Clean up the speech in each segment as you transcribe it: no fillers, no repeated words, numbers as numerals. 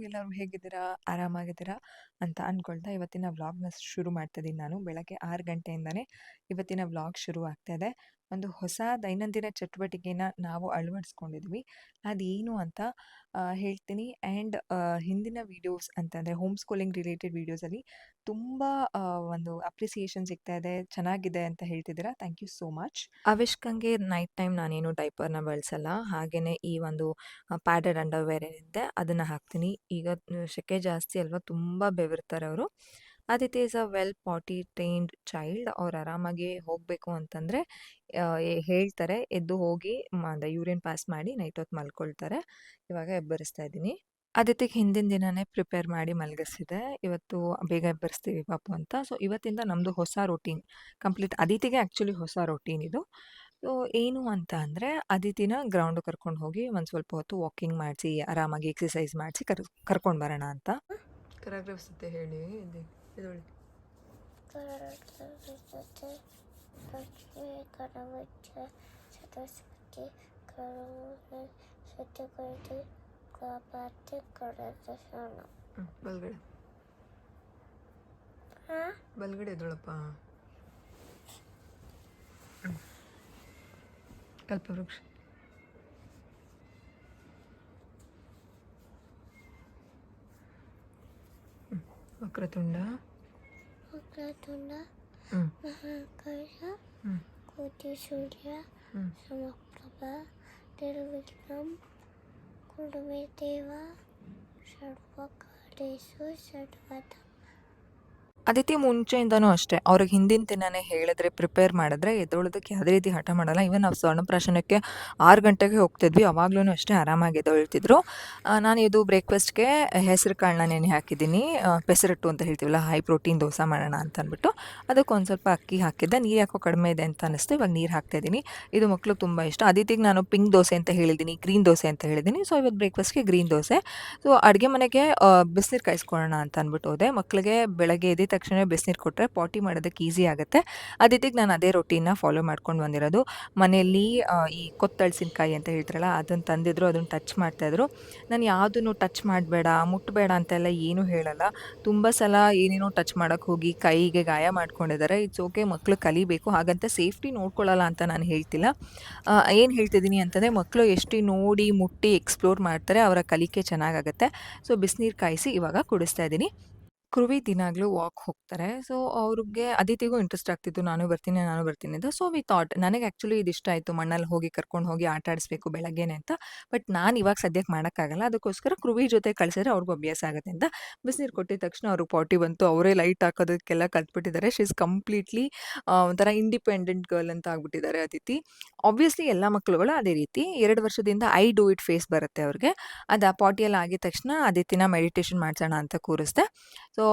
ಎಲ್ಲರೂ ಹೇಗಿದ್ದೀರಾ? ಆರಾಮಾಗಿದ್ದೀರಾ? ಅಂತ ಅಂದ್ಕೊಳ್ತಾ ಇವತ್ತಿನ ವ್ಲಾಗ್‌ನ ಶುರು ಮಾಡ್ತಿದ್ದೀನಿ ನಾನು. ಬೆಳಗ್ಗೆ 6 ಗಂಟೆಯಿಂದಾನೇ ಇವತ್ತಿನ ವ್ಲಾಗ್ ಶುರು ಆಗ್ತಾ ಇದೆ. ಒಂದು ಹೊಸ ದೈನಂದಿನ ಚಟುವಟಿಕೆನ ನಾವು ಅಳವಡಿಸ್ಕೊಂಡಿದ್ವಿ. ಅದೇನು ಅಂತ ಹೇಳ್ತೀನಿ. ಆ್ಯಂಡ್ ಹಿಂದಿನ ವೀಡಿಯೋಸ್ ಅಂತಂದರೆ ಹೋಮ್ ಸ್ಕೂಲಿಂಗ್ ರಿಲೇಟೆಡ್ ವೀಡಿಯೋಸಲ್ಲಿ ತುಂಬ ಒಂದು ಅಪ್ರಿಸಿಯೇಷನ್ ಸಿಗ್ತಾ ಇದೆ, ಚೆನ್ನಾಗಿದೆ ಅಂತ ಹೇಳ್ತಿದ್ದೀರಾ. Thank you so much. ಅವಿಷ್ಕಂಗೆ ನೈಟ್ ಟೈಮ್ ನಾನೇನು ಡೈಪರ್ನ ಬಳಸಲ್ಲ. ಹಾಗೆಯೇ ಈ ಒಂದು ಪ್ಯಾಡೆಡ್ ಅಂಡರ್‌ವೇರ್ ಏನಿದೆ ಅದನ್ನು ಹಾಕ್ತೀನಿ. ಈಗ ಸೆಕೆ ಜಾಸ್ತಿ ಅಲ್ವಾ, ತುಂಬ ಬೆವರ್ತಾರೆ ಅವರು. ಆದಿತ್ಯ ಈಸ್ ಅ ವೆಲ್ ಪಾಟಿ ಟ್ರೈನ್ಡ್ ಚೈಲ್ಡ್. ಅವ್ರು ಆರಾಮಾಗಿ ಹೋಗಬೇಕು ಅಂತಂದರೆ ಹೇಳ್ತಾರೆ, ಎದ್ದು ಹೋಗಿ ಯೂರಿನ್ ಪಾಸ್ ಮಾಡಿ ನೈಟ್ ಹೊತ್ತು ಮಲ್ಕೊಳ್ತಾರೆ. ಇವಾಗ ಎಬ್ಬರಿಸ್ತಾ ಇದ್ದೀನಿ. ಆದಿತ್ಯಗೆ ಹಿಂದಿನ ದಿನನೇ ಪ್ರಿಪೇರ್ ಮಾಡಿ ಮಲಗಿಸಿದೆ. ಇವತ್ತು ಬೇಗ ಎಬ್ಬರಿಸ್ತೀವಿ ಪಾಪು ಅಂತ. ಸೊ ಇವತ್ತಿಂದ ನಮ್ಮದು ಹೊಸ ರೊಟೀನ್ ಕಂಪ್ಲೀಟ್. ಆದಿತ್ಯಗೆ ಆ್ಯಕ್ಚುಲಿ ಹೊಸ ರೊಟೀನ್ ಇದು. ಸೊ ಏನು ಅಂತ ಅಂದರೆ ಅದಿತಿನ ಗ್ರೌಂಡ್ ಕರ್ಕೊಂಡು ಹೋಗಿ ಒಂದು ಸ್ವಲ್ಪ ಹೊತ್ತು ವಾಕಿಂಗ್ ಮಾಡಿಸಿ, ಆರಾಮಾಗಿ ಎಕ್ಸಸೈಸ್ ಮಾಡಿಸಿ ಕರ್ಕೊಂಡು ಬರೋಣ ಅಂತ. ಕರಗ್ರಹಿಸುತ್ತೆ ಹೇಳಿ ಇದೊಳ್ಳಿ. ಬಲ್ಗಡೆ ಬಲ್ಗಡೆ ಎದೊಳಪ್ಪ. ಕಲ್ಪವೃಕ್ಷ. ವಕ್ರತುಂಡ ಮಹಾಕಾಶ ಕೋಟಿ ಸೂರ್ಯ ಸಮಪ್ರಭ ತಿರುವಿಕ್ರಮ ಕುಡುಮೆ ದೇವ ಸರ್ವಕಾಲೇಶು ಸರ್ವದ. ಅದಿತಿ ಮುಂಚೆಯಿಂದನೂ ಅಷ್ಟೇ, ಅವ್ರಿಗೆ ಹಿಂದಿನ ದಿನನೇ ಹೇಳಿದ್ರೆ ಪ್ರಿಪೇರ್ ಮಾಡಿದ್ರೆ ಎದ್ದೊಳೋದಕ್ಕೆ ಯಾವುದೇ ರೀತಿ ಹಠ ಮಾಡಲ್ಲ. ಈವನ್ ನಾವು ಸ್ವರ್ಣಪ್ರಾಶನಕ್ಕೆ 6 ಗಂಟೆಗೆ ಹೋಗ್ತಿದ್ವಿ, ಅವಾಗ್ಲೂ ಅಷ್ಟೇ ಆರಾಮಾಗಿ ಎದ್ದೊಳ್ತಿದ್ರು. ನಾನು ಇದು ಬ್ರೇಕ್ಫಾಸ್ಟ್ಗೆ ಹೆಸರು ಕಾಳನ್ನ ನೆನೆ ಹಾಕಿದ್ದೀನಿ. ಪೆಸರಟ್ಟು ಅಂತ ಹೇಳ್ತೀವಲ್ಲ, ಹೈ ಪ್ರೋಟೀನ್ ದೋಸೆ ಮಾಡೋಣ ಅಂತ ಅಂದ್ಬಿಟ್ಟು ಅದಕ್ಕೆ ಒಂದು ಸ್ವಲ್ಪ ಅಕ್ಕಿ ಹಾಕಿದ್ದೆ. ನೀರು ಯಾಕೋ ಕಡಿಮೆ ಇದೆ ಅಂತ ಅನ್ನಿಸ್ತು, ಇವಾಗ ನೀರು ಹಾಕ್ತಾಯಿದ್ದೀನಿ. ಇದು ಮಕ್ಳಿಗೆ ತುಂಬ ಇಷ್ಟ. ಅದಿತಿಗೆ ನಾನು ಪಿಂಕ್ ದೋಸೆ ಅಂತ ಹೇಳಿದ್ದೀನಿ, ಗ್ರೀನ್ ದೋಸೆ ಅಂತ ಹೇಳಿದ್ದೀನಿ. ಸೊ ಇವತ್ತು ಬ್ರೇಕ್ಫಾಸ್ಟ್ಗೆ ಗ್ರೀನ್ ದೋಸೆ. ಸೊ ಅಡುಗೆ ಮನೆಗೆ ಬಿಸಿನೀರು ಕಾಯಿಸ್ಕೊಳ್ಳೋಣ ಅಂತ ಅಂದ್ಬಿಟ್ಟು ಹೋದೆ. ಮಕ್ಕಳಿಗೆ ಬೆಳಗ್ಗೆ ಎದ್ದ ತಕ್ಷಣ ಬಿಸಿನೀರು ಕೊಟ್ಟರೆ ಪಾಟಿ ಮಾಡೋದಕ್ಕೆ ಈಸಿ ಆಗುತ್ತೆ. ಅದಿತಿಗೆ ನಾನು ಅದೇ ರೊಟೀನ್ನ ಫಾಲೋ ಮಾಡ್ಕೊಂಡು ಬಂದಿರೋದು. ಮನೆಯಲ್ಲಿ ಈ ಕೊತ್ತಳಸಿನಕಾಯಿ ಅಂತ ಹೇಳ್ತಾರಲ್ಲ, ಅದನ್ನು ತಂದಿದ್ರು, ಅದನ್ನು ಟಚ್ ಮಾಡ್ತಾಯಿದ್ರು. ನಾನು ಯಾವುದನ್ನು ಟಚ್ ಮಾಡಬೇಡ, ಮುಟ್ಟಬೇಡ ಅಂತೆಲ್ಲ ಏನೂ ಹೇಳಲ್ಲ. ತುಂಬ ಸಲ ಏನೇನೋ ಟಚ್ ಮಾಡೋಕ್ಕೆ ಹೋಗಿ ಕೈಗೆ ಗಾಯ ಮಾಡ್ಕೊಂಡಿದ್ದಾರೆ. ಇಟ್ಸ್ ಓಕೆ, ಮಕ್ಕಳು ಕಲಿಬೇಕು, ಹಾಗಂತ ಸೇಫ್ಟಿ ನೋಡ್ಕೊಳ್ಳಲ್ಲ ಅಂತ ನಾನು ಹೇಳ್ತಿಲ್ಲ. ಏನು ಹೇಳ್ತಿದ್ದೀನಿ ಅಂತಂದರೆ, ಮಕ್ಕಳು ಎಷ್ಟು ನೋಡಿ ಮುಟ್ಟಿ ಎಕ್ಸ್ಪ್ಲೋರ್ ಮಾಡ್ತಾರೆ, ಅವರ ಕಲಿಕೆ ಚೆನ್ನಾಗಾಗುತ್ತೆ. ಸೊ ಬಿಸಿನೀರು ಕಾಯಿಸಿ ಇವಾಗ ಕುಡಿಸ್ತಾ ಇದ್ದೀನಿ. ಕೃವಿ ದಿನಾಗಲೂ ವಾಕ್ ಹೋಗ್ತಾರೆ. ಸೊ ಅವ್ರಿಗೆ ಅದಿತಿಗೂ ಇಂಟ್ರೆಸ್ಟ್ ಆಗ್ತಿತ್ತು, ನಾನು ಬರ್ತೀನಿ ಅಂತ. ಸೊ ವಿ ಥಾಟ್, ನನಗೆ ಆ್ಯಕ್ಚುಲಿ ಇದು ಇಷ್ಟ ಆಯಿತು, ಮಣ್ಣಲ್ಲಿ ಹೋಗಿ ಕರ್ಕೊಂಡು ಹೋಗಿ ಆಟ ಆಡಿಸ್ಬೇಕು ಬೆಳಗ್ಗೆನೆ ಅಂತ. ಬಟ್ ನಾನು ಇವಾಗ ಸದ್ಯಕ್ಕೆ ಮಾಡೋಕ್ಕಾಗಲ್ಲ. ಅದಕ್ಕೋಸ್ಕರ ಕೃವಿ ಜೊತೆ ಕಳಿಸಿದ್ರೆ ಅವ್ರಿಗೂ ಅಭ್ಯಾಸ ಆಗುತ್ತೆ ಅಂತ. ಬಿಸಿನೀರು ಕೊಟ್ಟಿದ ತಕ್ಷಣ ಅವ್ರಿಗೆ ಪಾಟಿ ಬಂತು. ಅವರೇ ಲೈಟ್ ಹಾಕೋದಕ್ಕೆಲ್ಲ ಕಲ್ತ್ಬಿಟ್ಟಿದ್ದಾರೆ. ಶಿ ಇಸ್ ಕಂಪ್ಲೀಟ್ಲಿ ಒಂಥರ ಇಂಡಿಪೆಂಡೆಂಟ್ ಗರ್ಲ್ ಅಂತ ಆಗ್ಬಿಟ್ಟಿದ್ದಾರೆ ಅದಿತಿ. ಆಬ್ವಿಯಸ್ಲಿ ಎಲ್ಲ ಮಕ್ಕಳುಗಳು ಅದೇ ರೀತಿ. 2 ವರ್ಷದಿಂದ ಐ ಡೂ ಇಟ್ ಫೇಸ್ ಬರುತ್ತೆ ಅವ್ರಿಗೆ. ಅದು ಆ ಪಾಟಿಯಲ್ಲಿ ಆಗಿದ ತಕ್ಷಣ ಅದಿತಿನ ಮೆಡಿಟೇಷನ್ ಮಾಡಿಸೋಣ ಅಂತ ಕೂರಿಸ್ದೆ. ಸೊ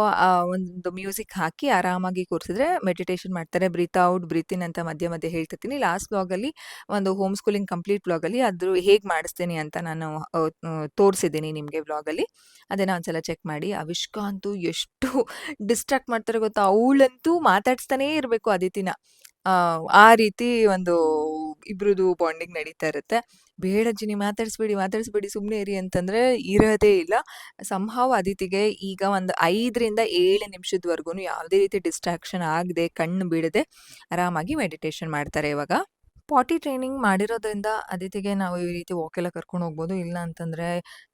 ಒಂದು ಮ್ಯೂಸಿಕ್ ಹಾಕಿ ಆರಾಮಾಗಿ ಕೂರಿಸಿದ್ರೆ ಮೆಡಿಟೇಷನ್ ಮಾಡ್ತಾರೆ. ಬ್ರೀತ್ ಔಟ್, ಬ್ರೀತ್ ಇನ್ ಅಂತ ಮಧ್ಯೆ ಮಧ್ಯೆ ಹೇಳ್ತಿರ್ತೀನಿ. ಲಾಸ್ಟ್ ವ್ಲಾಗಲ್ಲಿ ಒಂದು ಹೋಮ್ ಸ್ಕೂಲಿಂಗ್ ಕಂಪ್ಲೀಟ್ ವ್ಲಾಗಲ್ಲಿ ಅದು ಹೇಗೆ ಮಾಡಿಸ್ತೀನಿ ಅಂತ ನಾನು ತೋರಿಸಿದ್ದೀನಿ ನಿಮಗೆ ವ್ಲಾಗಲ್ಲಿ. ಅದನ್ನು ಒಂದ್ಸಲ ಚೆಕ್ ಮಾಡಿ. ಅವಿಷ್ಕಾ ಅಂತೂ ಎಷ್ಟು ಡಿಸ್ಟ್ರಾಕ್ಟ್ ಮಾಡ್ತಾರೆ ಗೊತ್ತಾ, ಅವಳಂತೂ ಮಾತಾಡಿಸ್ತಾನೇ ಇರಬೇಕು ಅದಿತಿನ. ಆ ರೀತಿ ಒಂದು ಇಬ್ರದ್ದು ಬಾಂಡಿಂಗ್ ನಡೀತಾ ಇರುತ್ತೆ. ಬೇಡ ಜಿನಿ, ಮಾತಾಡಿಸ್ಬೇಡಿ, ಸುಮ್ಮನೆ ಇರಿ ಅಂತಂದರೆ ಇರೋದೇ ಇಲ್ಲ. ಸಂಭಾವ ಅದಿತಿಗೆ ಈಗ ಒಂದು 5ರಿಂದ 7 ನಿಮಿಷದವರೆಗೂ ಯಾವುದೇ ರೀತಿ ಡಿಸ್ಟ್ರಾಕ್ಷನ್ ಆಗದೆ, ಕಣ್ಣು ಬಿಡದೆ ಆರಾಮಾಗಿ ಮೆಡಿಟೇಷನ್ ಮಾಡ್ತಾರೆ ಇವಾಗ. ಪಾಟಿ ಟ್ರೈನಿಂಗ್ ಮಾಡಿರೋದ್ರಿಂದ ಅದಿತಿಗೆ ನಾವು ಈ ರೀತಿ ವಾಕೆಲ್ಲ ಕರ್ಕೊಂಡು ಹೋಗ್ಬೋದು. ಇಲ್ಲ ಅಂತಂದರೆ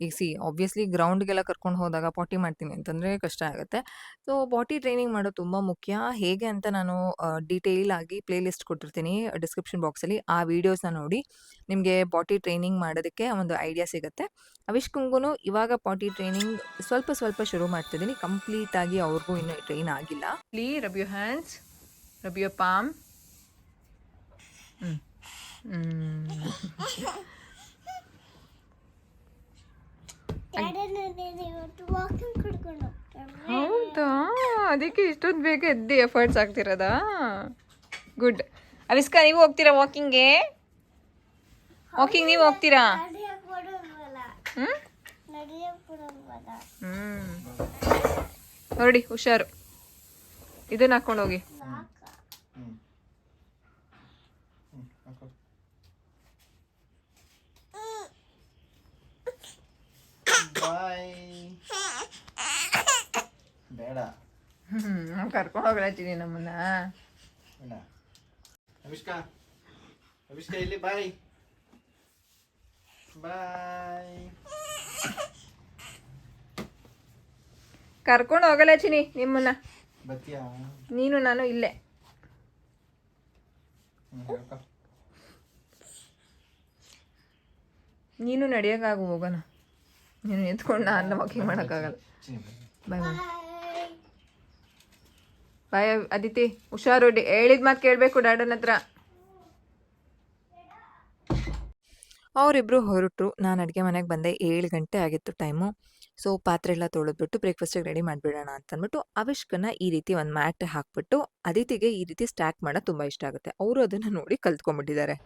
ಈಗ ಆಬ್ವಿಯಸ್ಲಿ ಗ್ರೌಂಡ್ಗೆಲ್ಲ ಕರ್ಕೊಂಡು ಹೋದಾಗ ಪಾಟಿ ಮಾಡ್ತೀನಿ ಅಂತಂದರೆ ಕಷ್ಟ ಆಗುತ್ತೆ. ಸೊ ಪಾಟಿ ಟ್ರೈನಿಂಗ್ ಮಾಡೋದು ತುಂಬ ಮುಖ್ಯ. ಹೇಗೆ ಅಂತ ನಾನು ಡೀಟೇಲ್ ಆಗಿ ಪ್ಲೇ ಲಿಸ್ಟ್ ಕೊಟ್ಟಿರ್ತೀನಿ ಡಿಸ್ಕ್ರಿಪ್ಷನ್ ಬಾಕ್ಸಲ್ಲಿ. ಆ ವೀಡಿಯೋಸ್ನ ನೋಡಿ ನಿಮಗೆ ಪಾಟಿ ಟ್ರೈನಿಂಗ್ ಮಾಡೋದಕ್ಕೆ ಒಂದು ಐಡಿಯಾ ಸಿಗುತ್ತೆ. ಅವಿಷ್ಕಂಗೂ ಇವಾಗ ಪಾಟಿ ಟ್ರೈನಿಂಗ್ ಸ್ವಲ್ಪ ಶುರು ಮಾಡ್ತಿದ್ದೀನಿ. ಕಂಪ್ಲೀಟಾಗಿ ಅವ್ರಿಗೂ ಇನ್ನೂ ಟ್ರೈನ್ ಆಗಿಲ್ಲ. Please rub your hands, rub your palm. ಹೌದಾ, ಅದಕ್ಕೆ ಇಷ್ಟೊಂದು ಬೇಗ ಎದ್ದು ಎಫರ್ಟ್ಸ್ ಆಗ್ತಿರೋದಾ? ಗುಡ್. ಅವಿಸ್ಕಾ, ನೀವು ಹೋಗ್ತೀರಾ ವಾಕಿಂಗ್ಗೆ? ನೀವು ಹೋಗ್ತೀರಾ? ಹೊರಡಿ, ಹುಷಾರು. ಇದನ್ನ ಹಾಕೊಂಡು ಹೋಗಿ. ಬೇಡ ಕರ್ಕೊಂಡು ಹೋಗ್ಲತ್ತೀನಿ ನಮ್ಮನ್ನ. ಬೇಡ. ಅಭಿಷ್ಕಾ ಅಭಿಷ್ಕಾ ಇಲ್ಲಿ ಬಾಯ್ ಬಾಯ್. ಕರ್ಕೊಂಡು ಹೋಗಲತ್ತೀನಿ ನಿಮ್ಮನ್ನ. ಬತ್ತೀಯಾ? ನೀನು ನಾನು ಇಲ್ಲೇ. ನೀನು ನಡೆಯೋಕ್ಕಾಗು, ಹೋಗೋಣ. ನೀನು ಎತ್ಕೊಂಡು ನಾನು ವಾಕಿಂಗ್ ಮಾಡೋಕ್ಕಾಗಲ್ಲ. ಬಾಯ್ ಬಾಯ್ ಬಾಯ್. ಅದಿತಿ ಹುಷಾರು, ಹೇಳಿದ ಮಾತು ಕೇಳಬೇಕು ಡ್ಯಾಡನ ಹತ್ರ. ಅವರಿಬ್ಬರು ಹೊರಟರು. ನಾನು ಅಡುಗೆ ಮನೆಗೆ ಬಂದೆ. 7 ಗಂಟೆ ಆಗಿತ್ತು ಟೈಮು. ಸೊ ಪಾತ್ರೆ ಎಲ್ಲ ತೊಳೆದ್ಬಿಟ್ಟು ಬ್ರೇಕ್ಫಾಸ್ಟಿಗೆ ರೆಡಿ ಮಾಡಿಬಿಡೋಣ ಅಂತಂದ್ಬಿಟ್ಟು ಅವಿಷ್ಕನ್ನ ಈ ರೀತಿ ಒಂದು ಮ್ಯಾಟ್ ಹಾಕ್ಬಿಟ್ಟು, ಅದಿತಿಗೆ ಈ ರೀತಿ ಸ್ಟ್ಯಾಕ್ ಮಾಡೋದು ತುಂಬ ಇಷ್ಟ ಆಗುತ್ತೆ. ಅವರು ಅದನ್ನು ನೋಡಿ ಕಲ್ತ್ಕೊಂಡ್ಬಿಟ್ಟಿದ್ದಾರೆ.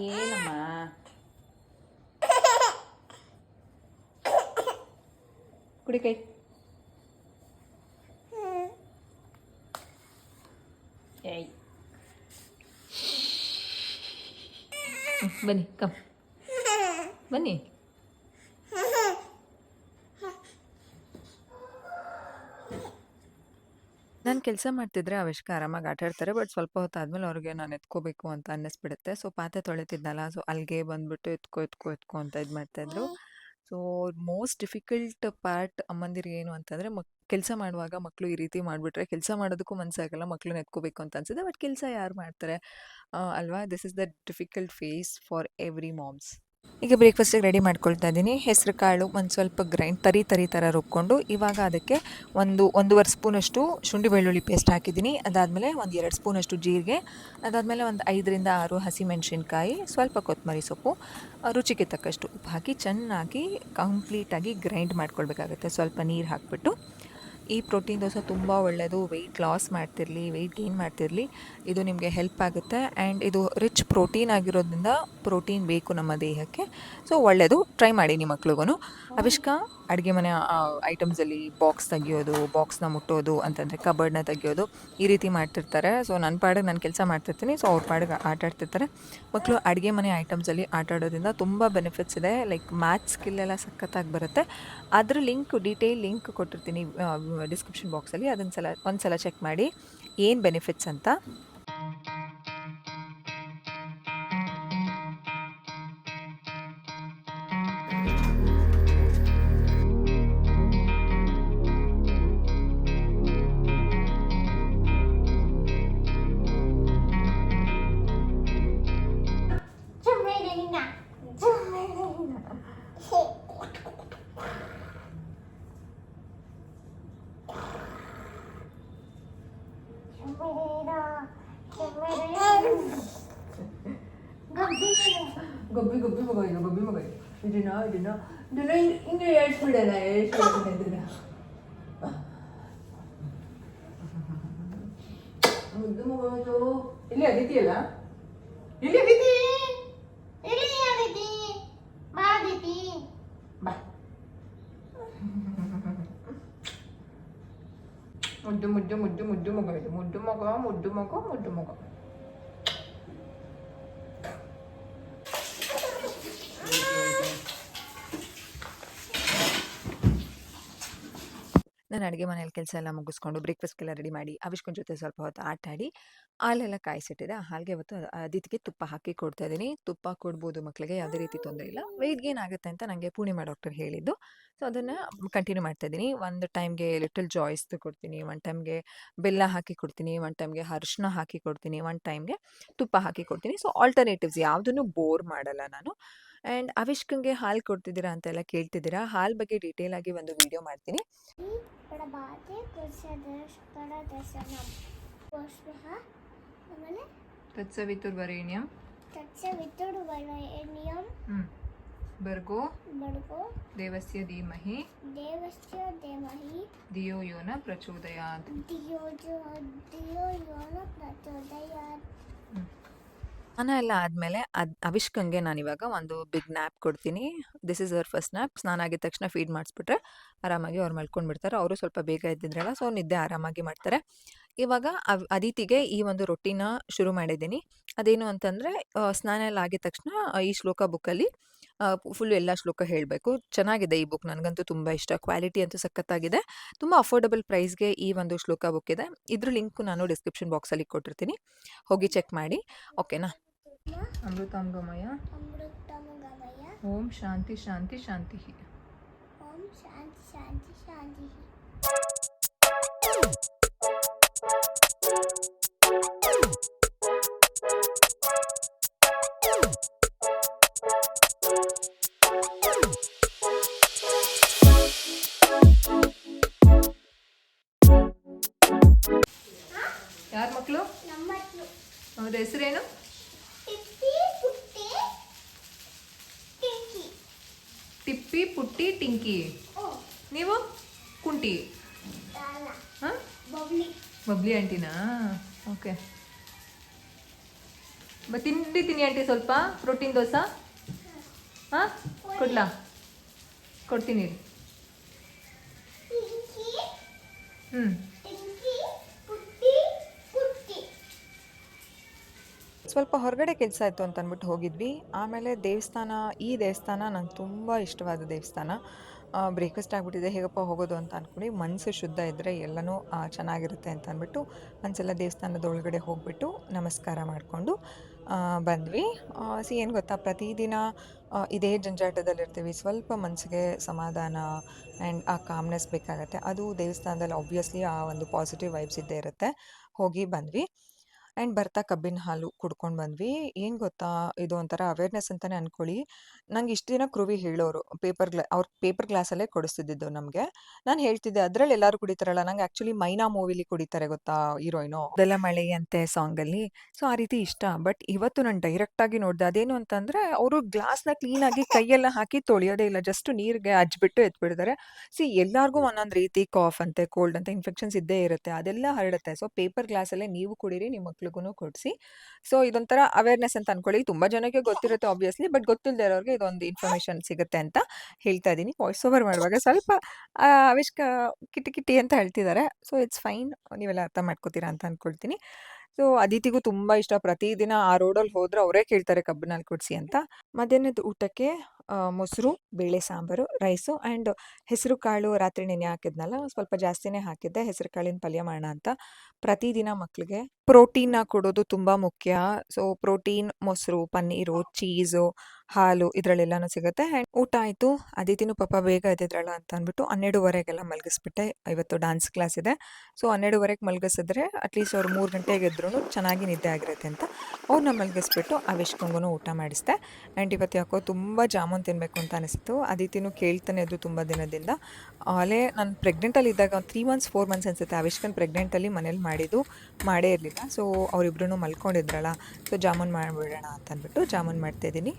ಏನಮ್ಮ ಕುಡಿ ಕೈ. ಏಯ್ ಬನ್ನಿ, ಕಮ್ ಬನ್ನಿ. ನಾನು ಕೆಲಸ ಮಾಡ್ತಿದ್ರೆ ಅವಿಷ್ಕ ಆರಾಮಾಗಿ ಆಟ ಆಡ್ತಾರೆ. ಬಟ್ ಸ್ವಲ್ಪ ಹೊತ್ತಾದ್ಮೇಲೆ ಅವ್ರಿಗೆ ನಾನು ಎತ್ಕೋಬೇಕು ಅಂತ ಅನ್ನಿಸ್ಬಿಡುತ್ತೆ. ಸೊ ಪಾತ್ರೆ ತೊಳಿತಿದ್ನಲ್ಲ, ಸೊ ಅಲ್ಲಿಗೆ ಬಂದ್ಬಿಟ್ಟು ಎತ್ಕೋ ಎತ್ಕೋ ಎತ್ಕೋ ಅಂತ ಇದು ಮಾಡ್ತಾಯಿದ್ರು. ಸೊ ಮೋಸ್ಟ್ ಡಿಫಿಕಲ್ಟ್ ಪಾರ್ಟ್ ಅಮ್ಮಂದಿರಿಗೆ ಏನು ಅಂತಂದರೆ, ಕೆಲಸ ಮಾಡುವಾಗ ಮಕ್ಕಳು ಈ ರೀತಿ ಮಾಡಿಬಿಟ್ರೆ ಕೆಲಸ ಮಾಡೋದಕ್ಕೂ ಮನಸ್ಸಾಗಲ್ಲ, ಮಕ್ಕಳನ್ನ ಎತ್ಕೋಬೇಕು ಅಂತ ಅನ್ಸುತ್ತೆ. ಬಟ್ ಕೆಲಸ ಯಾರು ಮಾಡ್ತಾರೆ ಅಲ್ವಾ? This is the difficult phase for every moms. ಈಗ ಬ್ರೇಕ್ಫಾಸ್ಟಿಗೆ ರೆಡಿ ಮಾಡ್ಕೊಳ್ತಾ ಇದ್ದೀನಿ. ಹೆಸರು ಕಾಳು ಒಂದು ಸ್ವಲ್ಪ ಗ್ರೈಂಡ್ ತರಿ ಥರ ರುಬ್ಕೊಂಡು, ಇವಾಗ ಅದಕ್ಕೆ 1.5 ಸ್ಪೂನಷ್ಟು ಶುಂಠಿ ಬೆಳ್ಳುಳ್ಳಿ ಪೇಸ್ಟ್ ಹಾಕಿದ್ದೀನಿ. ಅದಾದಮೇಲೆ 2 ಸ್ಪೂನಷ್ಟು ಜೀರಿಗೆ, ಅದಾದಮೇಲೆ 5 ರಿಂದ 6 ಹಸಿಮೆಣಸಿನ್ಕಾಯಿ, ಸ್ವಲ್ಪ ಕೊತ್ತಂಬರಿ ಸೊಪ್ಪು, ರುಚಿಗೆ ತಕ್ಕಷ್ಟು ಉಪ್ಪು ಹಾಕಿ ಚೆನ್ನಾಗಿ ಕಂಪ್ಲೀಟಾಗಿ ಗ್ರೈಂಡ್ ಮಾಡ್ಕೊಳ್ಬೇಕಾಗುತ್ತೆ. ಸ್ವಲ್ಪ ನೀರು ಹಾಕಿಬಿಟ್ಟು. ಈ ಪ್ರೋಟೀನ್ ದೋಸೆ ತುಂಬ ಒಳ್ಳೆಯದು. ವೆಯ್ಟ್ ಲಾಸ್ ಮಾಡ್ತಿರಲಿ, ವೆಯ್ಟ್ ಗೇನ್ ಮಾಡ್ತಿರಲಿ, ಇದು ನಿಮಗೆ ಹೆಲ್ಪ್ ಆಗುತ್ತೆ. ಆ್ಯಂಡ್ ಇದು ರಿಚ್ ಪ್ರೋಟೀನ್ ಆಗಿರೋದ್ರಿಂದ ಪ್ರೋಟೀನ್ ಬೇಕು ನಮ್ಮ ದೇಹಕ್ಕೆ. ಸೊ ಒಳ್ಳೆಯದು, ಟ್ರೈ ಮಾಡಿ ನಿಮ್ಮ ಮಕ್ಳಿಗೂ. ಅವಿಷ್ಕ ಅಡುಗೆ ಮನೆ ಐಟಮ್ಸಲ್ಲಿ ಬಾಕ್ಸ್ ತೆಗಿಯೋದು, ಬಾಕ್ಸ್ನ ಮುಟ್ಟೋದು ಅಂತಂದರೆ ಕಬರ್ಡ್ನ ತೆಗಿಯೋದು, ಈ ರೀತಿ ಮಾಡ್ತಿರ್ತಾರೆ. ಸೊ ನನ್ನ ಪಾಡಿಗೆ ನಾನು ಕೆಲಸ ಮಾಡ್ತಿರ್ತೀನಿ, ಸೊ ಅವ್ರ ಪಾಡಿಗೆ ಆಟ ಆಡ್ತಿರ್ತಾರೆ. ಮಕ್ಕಳು ಅಡುಗೆ ಮನೆ ಐಟಮ್ಸಲ್ಲಿ ಆಟ ಆಡೋದ್ರಿಂದ ತುಂಬ ಬೆನಿಫಿಟ್ಸ್ ಇದೆ. ಲೈಕ್ ಮ್ಯಾಥ್ಸ್ ಸ್ಕಿಲ್ಲೆಲ್ಲ ಸಖತ್ತಾಗಿ ಬರುತ್ತೆ. ಅದ್ರ ಡೀಟೇಲ್ ಲಿಂಕ್ ಕೊಟ್ಟಿರ್ತೀನಿ ಡಿಸ್ಕ್ರಿಪ್ಷನ್ ಬಾಕ್ಸಲ್ಲಿ. ಅದನ್ನು ಒಂದ್ಸಲ ಚೆಕ್ ಮಾಡಿ ಏನು ಬೆನಿಫಿಟ್ಸ್ ಅಂತ. ಗೊಬ್ಬಿ ಮಗ ಇದನ್ನ ಹಿಂಗೆ ಹೇಳ್ಸ್ಬಿಡಲ್ಲ, ಇದನ್ನ ಮುದ್ದು ಮಗು. ಇಲ್ಲಿ ಅದಿತಿಯಲ್ಲ, ಇಲ್ಲಿ ಅದಿತಿ, ಬಾ. ಮುದ್ದು ಮುದ್ದು ಮುದ್ದು ಮುದ್ದು ಮಗ ಇದು, ಮುದ್ದು ಮಗ ಮುದ್ದು ಮಗ ಮುದ್ದು ಮಗ. ನಾನು ಅಡುಗೆ ಮನೇಲಿ ಕೆಲಸ ಎಲ್ಲ ಮುಗಿಸ್ಕೊಂಡು ಬ್ರೇಕ್ಫಾಸ್ಟ್ಗೆಲ್ಲ ರೆಡಿ ಮಾಡಿ ಅವಿಷ್ಕನ ಜೊತೆ ಸ್ವಲ್ಪ ಹೊತ್ತು ಆಟ ಆಡಿ ಹಾಲೆಲ್ಲ ಕಾಯಿಸಿಟ್ಟಿದೆ. ಆ ಹಾಲಿಗೆ ಇವತ್ತು ಅದಿತಿಗೆ ತುಪ್ಪ ಹಾಕಿ ಕೊಡ್ತಾ ಇದ್ದೀನಿ. ತುಪ್ಪ ಕೊಡ್ಬೋದು ಮಕ್ಕಳಿಗೆ, ಯಾವುದೇ ರೀತಿ ತೊಂದರೆ ಇಲ್ಲ. ವೆಯ್ಟ್ ಗೇನ್ ಆಗುತ್ತೆ ಅಂತ ನನಗೆ ಪೂರ್ಣಿಮಾ ಡಾಕ್ಟರ್ ಹೇಳಿದ್ದು. ಸೊ ಅದನ್ನು ಕಂಟಿನ್ಯೂ ಮಾಡ್ತಾ ಇದ್ದೀನಿ. ಒಂದು ಟೈಮ್ಗೆ ಲಿಟಲ್ ಜಾಯ್ಸ್ದು ಕೊಡ್ತೀನಿ, ಒಂದು ಟೈಮ್ಗೆ ಬೆಲ್ಲ ಹಾಕಿ ಕೊಡ್ತೀನಿ, ಒಂದು ಟೈಮ್ಗೆ ಅರಿಶಿನ ಹಾಕಿ ಕೊಡ್ತೀನಿ, ಒಂದು ಟೈಮ್ಗೆ ತುಪ್ಪ ಹಾಕಿ ಕೊಡ್ತೀನಿ. ಸೊ ಆಲ್ಟರ್ನೇಟಿವ್ಸ್ ಯಾವುದನ್ನು ಬೋರ್ ಮಾಡಲ್ಲ ನಾನು. ಆ್ಯಂಡ್ ಅವಿಷ್ಕಂಗೆ ಹಾಲು ಕೊಡ್ತಿದ್ದೀರಾ ಅಂತೆಲ್ಲ ಕೇಳ್ತಿದ್ದೀರಾ. ಹಾಲು ಬಗ್ಗೆ ಡೀಟೇಲ್ ಆಗಿ ಒಂದು ವಿಡಿಯೋ ಮಾಡ್ತೀನಿ. ತತ್ಸವಿತುರ್ವರೇಣ್ಯಂ ಭರ್ಗೋ ದೇವಸ್ಯ ಧೀಮಹಿ ಧಿಯೋ ಯೋ ನ ಪ್ರಚೋದಯಾತ್. ಸ್ನಾನ ಎಲ್ಲ ಆದಮೇಲೆ ಅವಿಷ್ಕಂಗೆ ನಾನಿವಾಗ ಒಂದು ಬಿಗ್ ನ್ಯಾಪ್ ಕೊಡ್ತೀನಿ. This is our first nap. ಸ್ನಾನ ಆಗಿದ ತಕ್ಷಣ ಫೀಡ್ ಮಾಡಿಸ್ಬಿಟ್ರೆ ಆರಾಮಾಗಿ ಅವ್ರು ಮಲ್ಕೊಂಡ್ಬಿಡ್ತಾರೆ. ಅವರು ಸ್ವಲ್ಪ ಬೇಗ ಎದ್ದಿದ್ರಲ್ಲ, ಸೊ ನಿದ್ದೆ ಆರಾಮಾಗಿ ಮಾಡ್ತಾರೆ. ಇವಾಗ ಅದಿತಿಗೆ ಈ ಒಂದು ರೊಟ್ಟಿನ ಶುರು ಮಾಡಿದ್ದೀನಿ. ಅದೇನು ಅಂತಂದರೆ, ಸ್ನಾನ ಎಲ್ಲ ಆಗಿದ ತಕ್ಷಣ ಈ ಶ್ಲೋಕ ಬುಕ್ಕಲ್ಲಿ ಫುಲ್ ಎಲ್ಲ ಶ್ಲೋಕ ಹೇಳಬೇಕು. ಚೆನ್ನಾಗಿದೆ ಈ ಬುಕ್, ನನಗಂತೂ ತುಂಬ ಇಷ್ಟ. ಕ್ವಾಲಿಟಿ ಅಂತೂ ಸಖತ್ತಾಗಿದೆ. ತುಂಬ ಅಫೋರ್ಡಬಲ್ ಪ್ರೈಸ್ಗೆ ಈ ಒಂದು ಶ್ಲೋಕ ಬುಕ್ ಇದೆ. ಇದ್ರ ಲಿಂಕು ನಾನು ಡಿಸ್ಕ್ರಿಪ್ಷನ್ ಬಾಕ್ಸಲ್ಲಿ ಕೊಟ್ಟಿರ್ತೀನಿ, ಹೋಗಿ ಚೆಕ್ ಮಾಡಿ. ಓಕೆನಾ? ಅಮೃತಂ ಗಮಯ ಓಂ ಶಾಂತಿ ಶಾಂತಿ ಶಾಂತಿ. ಯಾರ ಮಕ್ಕಳು? ಅವ್ರ ಹೆಸರೇನು? ಟಿಪ್ಪಿ, ಪುಟ್ಟಿ, ಟಿಂಕಿ. ನೀವು? ಕುಂಟಿ. ಹಾಂ, ಬಬ್ಲಿ ಆಂಟಿನಾ? ಓಕೆ. ತಿನ್ನಿ ಆಂಟಿ, ಸ್ವಲ್ಪ ಪ್ರೋಟೀನ್ ದೋಸೆ. ಹಾಂ, ಕೊಡ್ಲಾ? ಕೊಡ್ತೀನಿ. ಸ್ವಲ್ಪ ಹೊರಗಡೆ ಕೆಲಸ ಇತ್ತು ಅಂತ ಅಂದ್ಬಿಟ್ಟು ಹೋಗಿದ್ವಿ. ಆಮೇಲೆ ಈ ದೇವಸ್ಥಾನ ನಂಗೆ ತುಂಬ ಇಷ್ಟವಾದ ದೇವಸ್ಥಾನ. ಬ್ರೇಕ್ಫಾಸ್ಟ್ ಆಗಿಬಿಟ್ಟಿದೆ, ಹೇಗಪ್ಪ ಹೋಗೋದು ಅಂತ ಅಂದ್ಕೊಂಡು ಮನಸ್ಸು ಶುದ್ಧ ಇದ್ದರೆ ಎಲ್ಲನೂ ಚೆನ್ನಾಗಿರುತ್ತೆ ಅಂತ ಅಂದ್ಬಿಟ್ಟು ಒಂದ್ಸಲ ದೇವಸ್ಥಾನದ ಒಳಗಡೆ ಹೋಗ್ಬಿಟ್ಟು ನಮಸ್ಕಾರ ಮಾಡಿಕೊಂಡು ಬಂದ್ವಿ. ಏನು ಗೊತ್ತಾ, ಪ್ರತಿದಿನ ಇದೇ ಜಂಜಾಟದಲ್ಲಿರ್ತೀವಿ. ಸ್ವಲ್ಪ ಮನಸ್ಸಿಗೆ ಸಮಾಧಾನ ಆ್ಯಂಡ್ ಆ ಕಾಮ್ನೆಸ್ ಬೇಕಾಗತ್ತೆ. ಅದು ದೇವಸ್ಥಾನದಲ್ಲಿ ಆಬ್ವಿಯಸ್ಲಿ ಆ ಒಂದು ಪಾಸಿಟಿವ್ ವೈಬ್ಸ್ ಇದ್ದೇ ಇರುತ್ತೆ. ಹೋಗಿ ಬಂದ್ವಿ. ಆ್ಯಂಡ್ ಬರ್ತಾ ಕಬ್ಬಿನ ಹಾಲು ಕುಡ್ಕೊಂಡು ಬಂದ್ವಿ. ಏನು ಗೊತ್ತಾ, ಇದು ಒಂಥರ ಅವೇರ್ನೆಸ್ ಅಂತಲೇ ಅಂದ್ಕೊಳ್ಳಿ. ನಂಗೆ ಇಷ್ಟು ದಿನ ಕ್ರುವಿ ಹೇಳೋರು, ಅವ್ರು ಪೇಪರ್ ಗ್ಲಾಸಲ್ಲೇ ಕೊಡಿಸ್ತಿದ್ದು ನಮಗೆ. ನಾನು ಹೇಳ್ತಿದ್ದೆ, ಅದರಲ್ಲಿ ಎಲ್ಲರೂ ಕುಡಿತಾರಲ್ಲ, ನಂಗೆ ಆ್ಯಕ್ಚುಲಿ ಮೈನಾ ಮೂವಿಲಿ ಕುಡಿತಾರೆ ಗೊತ್ತಾ ಹೀರೋಯಿನು, ಅದೆಲ್ಲ ಮಳೆ ಅಂತೆ ಸಾಂಗಲ್ಲಿ. ಸೊ ಆ ರೀತಿ ಇಷ್ಟ. ಬಟ್ ಇವತ್ತು ನಾನು ಡೈರೆಕ್ಟಾಗಿ ನೋಡಿದೆ. ಅದೇನು ಅಂತಂದರೆ, ಅವರು ಗ್ಲಾಸ್ನ ಕ್ಲೀನಾಗಿ ಕೈಯೆಲ್ಲ ಹಾಕಿ ತೊಳೆಯೋದೇ ಇಲ್ಲ, ಜಸ್ಟ್ ನೀರಿಗೆ ಹಚ್ಬಿಟ್ಟು ಎತ್ಬಿಡ್ತಾರೆ. ಎಲ್ಲರಿಗೂ ಒಂದೊಂದು ರೀತಿ ಕಾಫ್ ಅಂತೆ, ಕೋಲ್ಡ್ ಅಂತ ಇನ್ಫೆಕ್ಷನ್ಸ್ ಇದ್ದೇ ಇರುತ್ತೆ, ಅದೆಲ್ಲ ಹರಡುತ್ತೆ. ಸೊ ಪೇಪರ್ ಗ್ಲಾಸಲ್ಲೇ ನೀವು ಕುಡೀರಿ, ನಿಮ್ಮ ಮಕ್ಳಿಗೂ ಕೊಡಿಸಿ. ಸೊ ಇದೊಂಥರ ಅವೇರ್ನೆಸ್ ಅಂತ ಅಂದ್ಕೊಳ್ಳಿ. ತುಂಬ ಜನಕ್ಕೆ ಗೊತ್ತಿರುತ್ತೆ ಆಬ್ವಿಯಸ್ಲಿ, ಬಟ್ ಗೊತ್ತಿಲ್ಲದೆ ಇರೋರಿಗೆ ಇದೊಂದು ಇನ್ಫಾರ್ಮೇಷನ್ ಸಿಗುತ್ತೆ ಅಂತ ಹೇಳ್ತಾ ಇದ್ದೀನಿ. ವಾಯ್ಸ್ ಓವರ್ ಮಾಡುವಾಗ ಸ್ವಲ್ಪ ಅವಿಷ್ಕ ಕಿಟಿ ಅಂತ ಹೇಳ್ತಿದ್ದಾರೆ. ಸೊ ಇಟ್ಸ್ ಫೈನ್, ನೀವೆಲ್ಲ ಅರ್ಥ ಮಾಡ್ಕೋತೀರಾ ಅಂತ ಅಂದ್ಕೊಳ್ತೀನಿ. ಸೊ ಅದಿತಿಗೂ ತುಂಬ ಇಷ್ಟ. ಪ್ರತಿದಿನ ಆ ರೋಡಲ್ಲಿ ಹೋದ್ರೆ ಅವರೇ ಕೇಳ್ತಾರೆ ಕಬ್ಬಿನ ಹಾಲು ಕೊಡಿಸಿ ಅಂತ. ಮಧ್ಯಾಹ್ನದ ಊಟಕ್ಕೆ ಮೊಸರು, ಬೇಳೆ ಸಾಂಬಾರು, ರೈಸು ಆ್ಯಂಡ್ ಹೆಸರು ಕಾಳು ರಾತ್ರಿ ನೆನೆ ಹಾಕಿದ್ನಲ್ಲ, ಸ್ವಲ್ಪ ಜಾಸ್ತಿನೇ ಹಾಕಿದ್ದೆ. ಹೆಸರು ಕಾಳಿನ ಪಲ್ಯ ಮಾಡೋಣ ಅಂತ. ಪ್ರತಿದಿನ ಮಕ್ಕಳಿಗೆ ಪ್ರೋಟೀನ್ನ ಕೊಡೋದು ತುಂಬ ಮುಖ್ಯ. ಸೊ ಪ್ರೋಟೀನ್, ಮೊಸರು, ಪನ್ನೀರು, ಚೀಸು, ಹಾಲು ಇದರಲ್ಲೆಲ್ಲನೂ ಸಿಗುತ್ತೆ. ಆ್ಯಂಡ್ ಊಟ ಆಯಿತು. ಅದಿತಿನೂ ಪಾಪ ಬೇಗ ಎದ್ದಿದ್ರಲ್ಲ ಅಂತ ಅಂದ್ಬಿಟ್ಟು 12:30ಗೆಲ್ಲ ಮಲಗಿಸ್ಬಿಟ್ಟೆ. ಇವತ್ತು ಡ್ಯಾನ್ಸ್ ಕ್ಲಾಸ್ ಇದೆ. ಸೊ 12:30ಗೆ ಮಲಗಿಸಿದ್ರೆ ಅಟ್ಲೀಸ್ಟ್ ಅವ್ರು 3 ಗಂಟೆಗೆ ಎದ್ರೂ ಚೆನ್ನಾಗಿ ನಿದ್ದೆ ಆಗಿರುತ್ತೆ ಅಂತ ಅವ್ರನ್ನ ಮಲಗಿಸ್ಬಿಟ್ಟು ಅವಿಷ್ಕಂಗೂ ಊಟ ಮಾಡಿಸಿದೆ. ಆ್ಯಂಡ್ ಇವತ್ತು ಯಾಕೋ ತುಂಬ ಜಾಮೂನ್ ತಿನ್ನಬೇಕು ಅಂತ ಅನಿಸ್ತು. ಅದಿತಿನೂ ಕೇಳ್ತಾನೆ ಇದ್ದು ತುಂಬ ದಿನದಿಂದ. ಆಲೇ ನಾನು ಪ್ರೆಗ್ನೆಂಟಲ್ಲಿ ಇದ್ದಾಗ 3 ಮಂತ್ಸ್ 4 ಮಂತ್ಸ್ ಅನಿಸುತ್ತೆ, ಅವಿಷ್ಕನ್ ಪ್ರೆಗ್ನೆಂಟಲ್ಲಿ ಮನೇಲಿ ಮಾಡೇ ಇರಲಿಲ್ಲ. ಸೊ ಅವರಿಬ್ರು ಮಲ್ಕೊಂಡಿದ್ರಲ್ಲ, ಸೊ ಜಾಮೂನ್ ಮಾಡಿಬಿಡೋಣ ಅಂತ ಅಂದ್ಬಿಟ್ಟು ಜಾಮೂನ್ ಮಾಡ್ತಾಯಿದ್ದೀನಿ.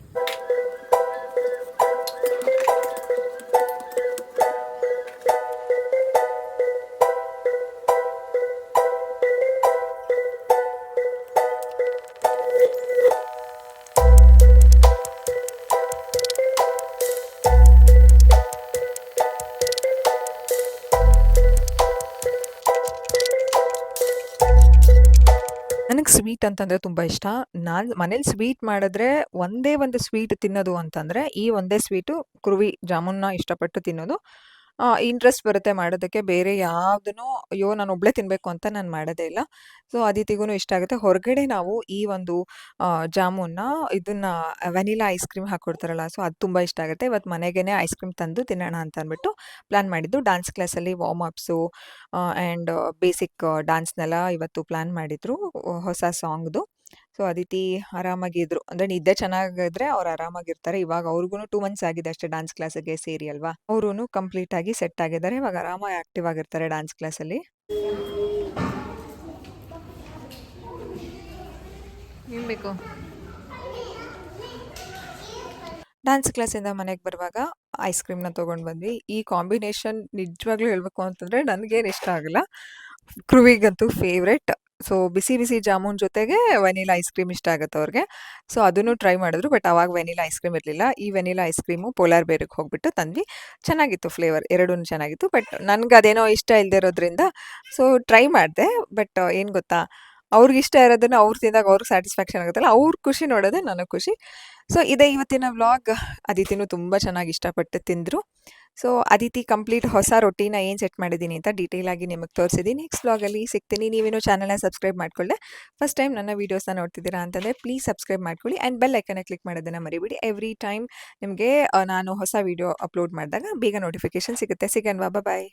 ನನಗೆ ಸ್ವೀಟ್ ಅಂತಂದರೆ ತುಂಬ ಇಷ್ಟ. ನಾನು ಮನೇಲಿ ಸ್ವೀಟ್ ಮಾಡಿದ್ರೆ ಒಂದೇ ಒಂದು ಸ್ವೀಟ್ ತಿನ್ನೋದು ಅಂತಂದರೆ ಈ ಒಂದೇ ಸ್ವೀಟು, ಕುರುವಿ ಜಾಮೂನ್ನ ಇಷ್ಟಪಟ್ಟು ತಿನ್ನೋದು. ಇಂಟ್ರೆಸ್ಟ್ ಬರುತ್ತೆ ಮಾಡೋದಕ್ಕೆ. ಬೇರೆ ಯಾವುದನ್ನೂ ಅಯ್ಯೋ! ನಾನು ಒಬ್ಬಳೇ ತಿನ್ನಬೇಕು ಅಂತ ನಾನು ಮಾಡೋದೇ ಇಲ್ಲ. ಸೊ, ಅದಿತಿಗೂ ಇಷ್ಟ ಆಗುತ್ತೆ. ಹೊರಗಡೆ ನಾವು ಈ ಒಂದು ಜಾಮೂನ್ನ ಇದನ್ನ ವೆನಿಲಾ ಐಸ್ ಕ್ರೀಮ್ ಹಾಕ್ಕೊಡ್ತಾರಲ್ಲ, ಸೊ ಅದು ತುಂಬ ಇಷ್ಟ ಆಗುತ್ತೆ. ಇವತ್ತು ಮನೆಗೇನೆ ಐಸ್ ಕ್ರೀಮ್ ತಂದು ತಿನ್ನೋಣ ಅಂತ ಅಂದ್ಬಿಟ್ಟು ಪ್ಲ್ಯಾನ್ ಮಾಡಿದ್ದು. ಡಾನ್ಸ್ ಕ್ಲಾಸಲ್ಲಿ ವಾರ್ಮ್ ಅಪ್ಸು ಆ್ಯಂಡ್ ಬೇಸಿಕ್ ಡಾನ್ಸ್‌ನೆಲ್ಲ ಇವತ್ತು ಪ್ಲ್ಯಾನ್ ಮಾಡಿದ್ರು ಹೊಸ ಸಾಂಗ್‌ದು. ಸೊ, ಅದಿತಿ ಆರಾಮಾಗಿದ್ರು. ಅಂದರೆ ನಿದ್ದೆ ಚೆನ್ನಾಗಿದ್ರೆ ಅವ್ರು ಆರಾಮಾಗಿರ್ತಾರೆ. ಇವಾಗ ಅವ್ರಿಗೂ 2 ಮಂತ್ಸ್ ಆಗಿದೆ ಅಷ್ಟೇ ಡಾನ್ಸ್ ಕ್ಲಾಸಿಗೆ ಸೇರಿ ಅಲ್ವಾ. ಅವರೂ ಕಂಪ್ಲೀಟಾಗಿ ಸೆಟ್ ಆಗಿದ್ದಾರೆ. ಇವಾಗ ಆರಾಮಾಗಿ ಆಕ್ಟಿವ್ ಆಗಿರ್ತಾರೆ ಡಾನ್ಸ್ ಕ್ಲಾಸಲ್ಲಿ. ಏನ್ ಬೇಕು? ಡಾನ್ಸ್ ಕ್ಲಾಸಿಂದ ಮನೆಗೆ ಬರುವಾಗ ಐಸ್ ಕ್ರೀಮ್‌ನ ತೊಗೊಂಡು ಬಂದ್ವಿ. ಈ ಕಾಂಬಿನೇಷನ್ ನಿಜವಾಗ್ಲೂ ಹೇಳ್ಬೇಕು ಅಂತಂದರೆ ನನಗೇನು ಇಷ್ಟ ಆಗಲ್ಲ. ಕ್ರುವಿಗಂತೂ ಫೇವ್ರೆಟ್. ಸೊ, ಬಿಸಿ ಬಿಸಿ ಜಾಮೂನ್ ಜೊತೆಗೆ ವೆನಿಲಾ ಐಸ್ ಕ್ರೀಮ್ ಇಷ್ಟ ಆಗುತ್ತೆ ಅವ್ರಿಗೆ. ಸೊ, ಅದನ್ನು ಟ್ರೈ ಮಾಡಿದ್ರು. ಬಟ್ ಅವಾಗ ವೆನಿಲಾ ಐಸ್ ಕ್ರೀಮ್ ಇರಲಿಲ್ಲ. ಈ ವೆನಿಲಾ ಐಸ್ ಕ್ರೀಮು ಪೋಲಾರ್ ಬೇರಿಗೆ ಹೋಗ್ಬಿಟ್ಟು ತಂದ್ವಿ. ಚೆನ್ನಾಗಿತ್ತು ಫ್ಲೇವರ್ ಎರಡೂ ಚೆನ್ನಾಗಿತ್ತು. ಬಟ್ ನನ್ಗೆ ಅದೇನೋ ಇಷ್ಟ ಇಲ್ಲದೆ ಇರೋದ್ರಿಂದ ಸೊ, ಟ್ರೈ ಮಾಡಿದೆ. ಬಟ್ ಏನು ಗೊತ್ತಾ, ಅವ್ರಿಗೆ ಇಷ್ಟ ಇರೋದನ್ನ ಅವ್ರು ತಿಂದಾಗ ಅವ್ರಿಗೆ ಸ್ಯಾಟಿಸ್ಫ್ಯಾಕ್ಷನ್ ಆಗುತ್ತಲ್ಲ, ಅವ್ರ ಖುಷಿ ನೋಡೋದೇ ನನಗೆ ಖುಷಿ. ಸೊ, ಇದೇ ಇವತ್ತಿನ ವ್ಲಾಗ್. ಅದಿತಿನೂ ತುಂಬ ಚೆನ್ನಾಗಿ ಇಷ್ಟಪಟ್ಟು ತಿಂದರು. ಸೊ, ಅದಿತಿ ಕಂಪ್ಲೀಟ್ ಹೊಸ ರೊಟೀನ ಏನು ಸೆಟ್ ಮಾಡಿದ್ದೀನಿ ಅಂತ ಡೀಟೇಲ್ ಆಗಿ ನಿಮಗೆ ತೋರಿಸಿದ್ದೀನಿ. ನೆಕ್ಸ್ಟ್ ವ್ಲಾಗಲ್ಲಿ ಸಿಗ್ತೀನಿ. ನೀವೇನೋ ಚಾನಲ್‌ನ ಸಬ್ಸ್ಕ್ರೈಬ್ ಮಾಡ್ಕೊಳ್ಳದೆ ಫಸ್ಟ್ ಟೈಮ್ ನನ್ನ ವೀಡಿಯೋಸ್ನ ನೋಡ್ತಿದ್ದೀರಾ ಅಂತಂದರೆ ಪ್ಲೀಸ್ ಸಬ್ಸ್ಕ್ರೈಬ್ ಮಾಡ್ಕೊಳ್ಳಿ ಆ್ಯಂಡ್ ಬೆಲ್ ಐಕನ್ನ ಕ್ಲಿಕ್ ಮಾಡೋದನ್ನು ಮರಿಬೇಡಿ. ಎವ್ರಿ ಟೈಮ್ ನಿಮಗೆ ನಾನು ಹೊಸ ವೀಡಿಯೋ ಅಪ್ಲೋಡ್ ಮಾಡಿದಾಗ ಬೇಗ ನೋಟಿಫಿಕೇಷನ್ ಸಿಗುತ್ತೆ. ಸಿಗೋಣವಾ? ಬಾಯ್.